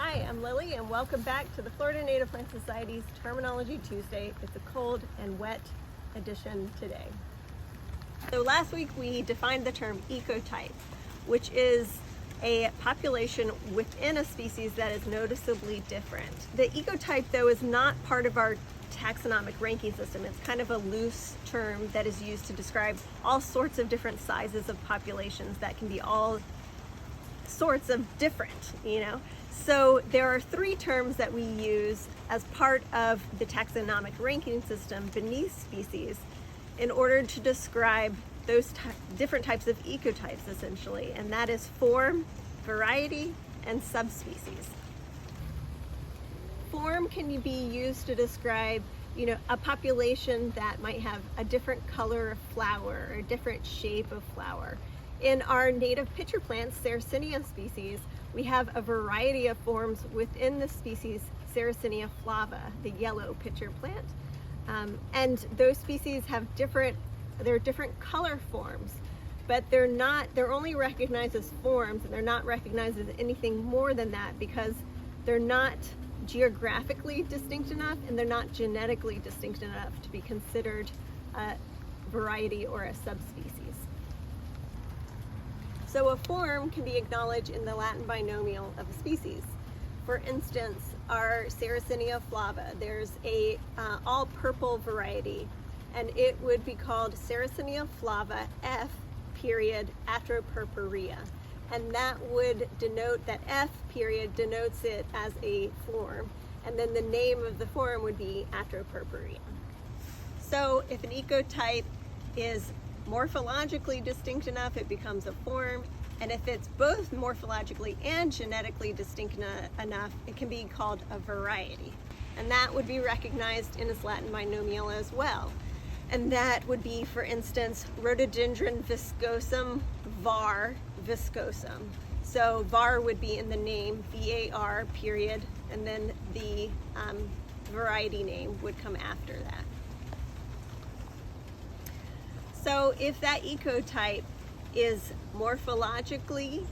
Hi, I'm Lily and welcome back to the Florida Native Plant Society's Terminology Tuesday. It's a cold and wet edition today. So last week we defined the term ecotype, which is a population within a species that is noticeably different. The ecotype though is not part of our taxonomic ranking system. It's kind of a loose term that is used to describe all sorts of different sizes of populations that can be all sorts of different, So there are three terms that we use as part of the taxonomic ranking system beneath species in order to describe those different types of ecotypes essentially, and that is form, variety, and subspecies. Form can be used to describe a population that might have a different color of flower or a different shape of flower. In our native pitcher plants, Sarracenia species, we have a variety of forms within the species Sarracenia flava, the yellow pitcher plant. And those species have different color forms, but they're only recognized as forms, and they're not recognized as anything more than that because they're not geographically distinct enough and they're not genetically distinct enough to be considered a variety or a subspecies. So a form can be acknowledged in the Latin binomial of a species. For instance, our Sarracenia flava, there's a all purple variety, and it would be called Sarracenia flava F period atropurpurea. And that would denote that F period denotes it as a form, and then the name of the form would be atropurpurea. So if an ecotype is morphologically distinct enough, it becomes a form, and if it's both morphologically and genetically distinct enough, it can be called a variety. And that would be recognized in its Latin binomial as well. And that would be, for instance, Rhododendron viscosum var viscosum. So var would be in the name, VAR period, and then the variety name would come after that. So if that ecotype is morphologically,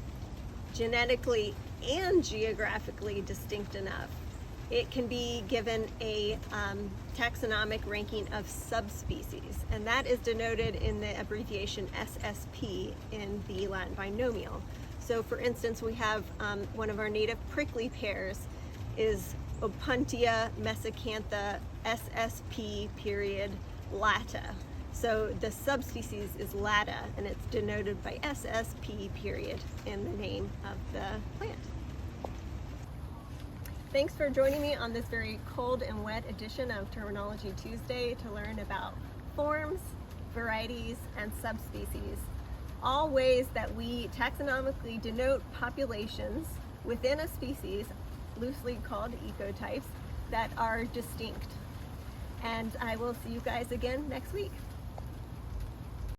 genetically, and geographically distinct enough, it can be given a taxonomic ranking of subspecies, and that is denoted in the abbreviation SSP in the Latin binomial. So for instance, we have one of our native prickly pears is Opuntia mesacantha SSP period lata. So the subspecies is lata, and it's denoted by SSP period in the name of the plant. Thanks for joining me on this very cold and wet edition of Terminology Tuesday to learn about forms, varieties, and subspecies, all ways that we taxonomically denote populations within a species, loosely called ecotypes, that are distinct. And I will see you guys again next week.